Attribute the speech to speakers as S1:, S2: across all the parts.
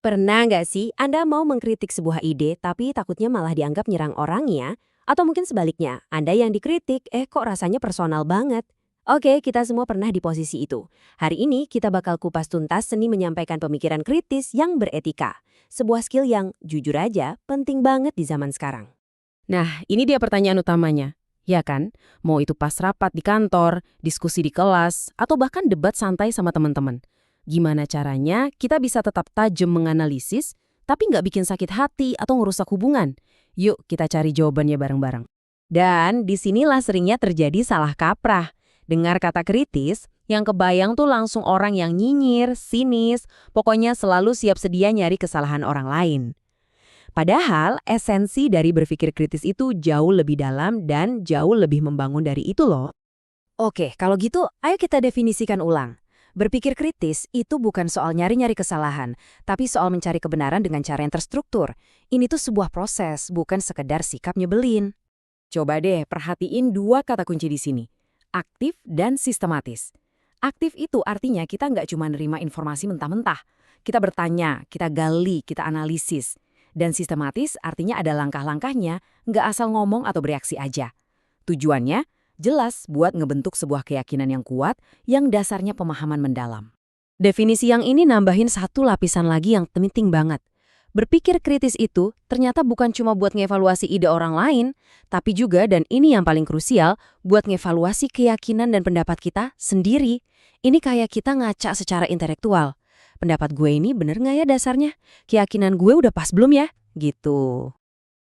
S1: Pernah nggak sih Anda mau mengkritik sebuah ide tapi takutnya malah dianggap nyerang orangnya? Atau mungkin sebaliknya, Anda yang dikritik, kok rasanya personal banget? Oke, kita semua pernah di posisi itu. Hari ini kita bakal kupas tuntas seni menyampaikan pemikiran kritis yang beretika. Sebuah skill yang, jujur aja, penting banget di zaman sekarang.
S2: Nah, ini dia pertanyaan utamanya. Ya kan? Mau itu pas rapat di kantor, diskusi di kelas, atau bahkan debat santai sama teman-teman. Gimana caranya kita bisa tetap tajam menganalisis, tapi nggak bikin sakit hati atau ngerusak hubungan? Yuk kita cari jawabannya bareng-bareng.
S1: Dan disinilah seringnya terjadi salah kaprah. Dengar kata kritis, yang kebayang tuh langsung orang yang nyinyir, sinis, pokoknya selalu siap sedia nyari kesalahan orang lain. Padahal esensi dari berpikir kritis itu jauh lebih dalam dan jauh lebih membangun dari itu loh. Oke, kalau gitu ayo kita definisikan ulang. Berpikir kritis itu bukan soal nyari-nyari kesalahan, tapi soal mencari kebenaran dengan cara yang terstruktur. Ini tuh sebuah proses, bukan sekedar sikap nyebelin.
S2: Coba deh perhatiin dua kata kunci di sini. Aktif dan sistematis. Aktif itu artinya kita nggak cuma nerima informasi mentah-mentah. Kita bertanya, kita gali, kita analisis. Dan sistematis artinya ada langkah-langkahnya, nggak asal ngomong atau bereaksi aja. Tujuannya jelas buat ngebentuk sebuah keyakinan yang kuat yang dasarnya pemahaman mendalam.
S1: Definisi yang ini nambahin satu lapisan lagi yang penting banget. Berpikir kritis itu ternyata bukan cuma buat ngevaluasi ide orang lain, tapi juga, dan ini yang paling krusial, buat ngevaluasi keyakinan dan pendapat kita sendiri. Ini kayak kita ngaca secara intelektual. Pendapat gue ini bener nggak ya dasarnya? Keyakinan gue udah pas belum ya? Gitu.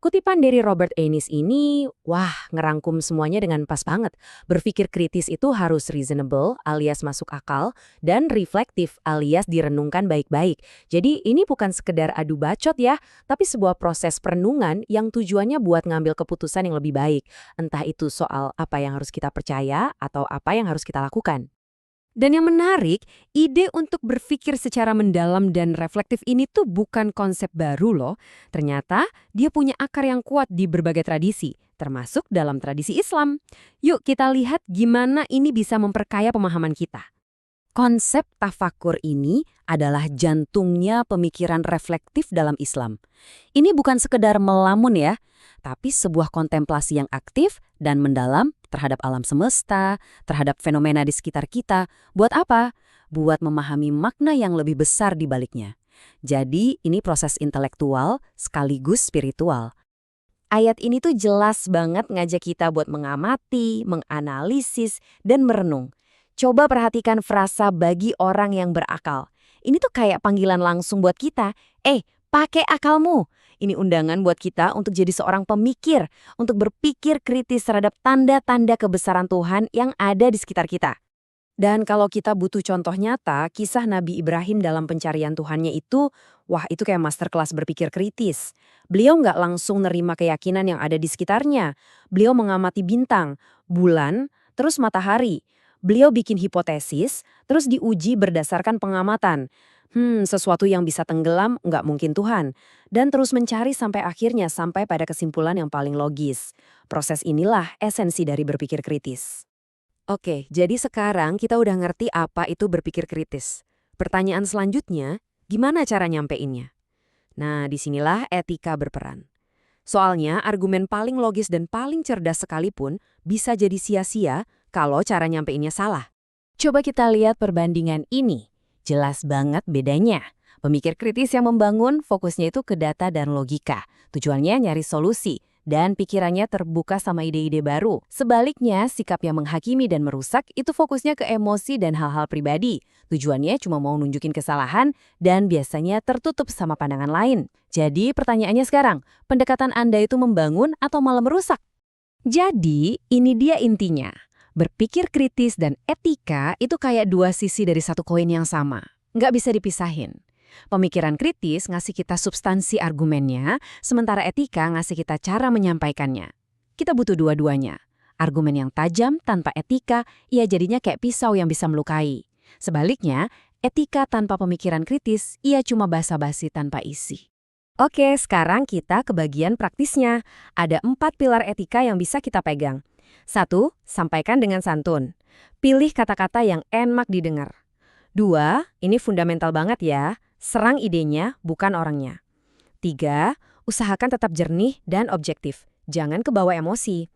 S1: Kutipan dari Robert Ennis ini, wah, ngerangkum semuanya dengan pas banget. Berpikir kritis itu harus reasonable alias masuk akal dan reflektif alias direnungkan baik-baik. Jadi ini bukan sekedar adu bacot ya, tapi sebuah proses perenungan yang tujuannya buat ngambil keputusan yang lebih baik. Entah itu soal apa yang harus kita percaya atau apa yang harus kita lakukan. Dan yang menarik, ide untuk berpikir secara mendalam dan reflektif ini tuh bukan konsep baru loh. Ternyata dia punya akar yang kuat di berbagai tradisi, termasuk dalam tradisi Islam. Yuk kita lihat gimana ini bisa memperkaya pemahaman kita. Konsep tafakur ini adalah jantungnya pemikiran reflektif dalam Islam. Ini bukan sekedar melamun ya, tapi sebuah kontemplasi yang aktif dan mendalam terhadap alam semesta, terhadap fenomena di sekitar kita. Buat apa? Buat memahami makna yang lebih besar di baliknya. Jadi ini proses intelektual sekaligus spiritual. Ayat ini tuh jelas banget ngajak kita buat mengamati, menganalisis, dan merenung. Coba perhatikan frasa bagi orang yang berakal. Ini tuh kayak panggilan langsung buat kita. Pakai akalmu. Ini undangan buat kita untuk jadi seorang pemikir, untuk berpikir kritis terhadap tanda-tanda kebesaran Tuhan yang ada di sekitar kita. Dan kalau kita butuh contoh nyata, kisah Nabi Ibrahim dalam pencarian Tuhannya itu, wah itu kayak masterclass berpikir kritis. Beliau nggak langsung nerima keyakinan yang ada di sekitarnya. Beliau mengamati bintang, bulan, terus matahari. Beliau bikin hipotesis, terus diuji berdasarkan pengamatan. Sesuatu yang bisa tenggelam nggak mungkin Tuhan. Dan terus mencari sampai akhirnya sampai pada kesimpulan yang paling logis. Proses inilah esensi dari berpikir kritis. Oke, jadi sekarang kita udah ngerti apa itu berpikir kritis. Pertanyaan selanjutnya, gimana cara nyampeinnya? Nah, disinilah etika berperan. Soalnya argumen paling logis dan paling cerdas sekalipun bisa jadi sia-sia kalau cara nyampeinnya salah. Coba kita lihat perbandingan ini. Jelas banget bedanya. Pemikir kritis yang membangun fokusnya itu ke data dan logika. Tujuannya nyari solusi. Dan pikirannya terbuka sama ide-ide baru. Sebaliknya, sikap yang menghakimi dan merusak itu fokusnya ke emosi dan hal-hal pribadi. Tujuannya cuma mau nunjukin kesalahan dan biasanya tertutup sama pandangan lain. Jadi pertanyaannya sekarang, pendekatan Anda itu membangun atau malah merusak? Jadi, ini dia intinya. Berpikir kritis dan etika itu kayak dua sisi dari satu koin yang sama. Nggak bisa dipisahin. Pemikiran kritis ngasih kita substansi argumennya, sementara etika ngasih kita cara menyampaikannya. Kita butuh dua-duanya. Argumen yang tajam tanpa etika, ia jadinya kayak pisau yang bisa melukai. Sebaliknya, etika tanpa pemikiran kritis, ia cuma basa-basi tanpa isi. Oke, sekarang kita ke bagian praktisnya. Ada 4 pilar etika yang bisa kita pegang. 1. Sampaikan dengan santun. Pilih kata-kata yang enak didengar. 2. Ini fundamental banget ya.
S2: Serang idenya, bukan orangnya. 3, usahakan tetap jernih dan objektif. Jangan kebawa emosi.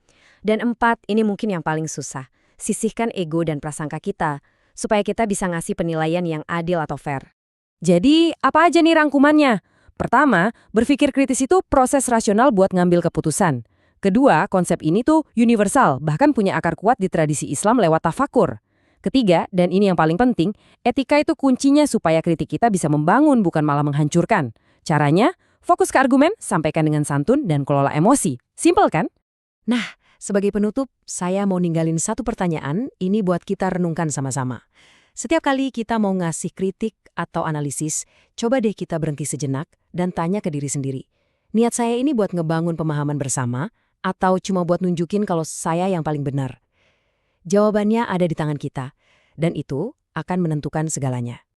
S2: Dan 4, ini mungkin yang paling susah. Sisihkan ego dan prasangka kita, supaya kita bisa ngasih penilaian yang adil atau fair.
S1: Jadi, apa aja nih rangkumannya? Pertama, berpikir kritis itu proses rasional buat ngambil keputusan. Kedua, konsep ini tuh universal, bahkan punya akar kuat di tradisi Islam lewat tafakur. Ketiga, dan ini yang paling penting, etika itu kuncinya supaya kritik kita bisa membangun bukan malah menghancurkan. Caranya, fokus ke argumen, sampaikan dengan santun, dan kelola emosi. Simpel kan?
S2: Nah, sebagai penutup, saya mau ninggalin satu pertanyaan, ini buat kita renungkan sama-sama. Setiap kali kita mau ngasih kritik atau analisis, coba deh kita berhenti sejenak dan tanya ke diri sendiri. Niat saya ini buat ngebangun pemahaman bersama, atau cuma buat nunjukin kalau saya yang paling benar? Jawabannya ada di tangan kita, dan itu akan menentukan segalanya.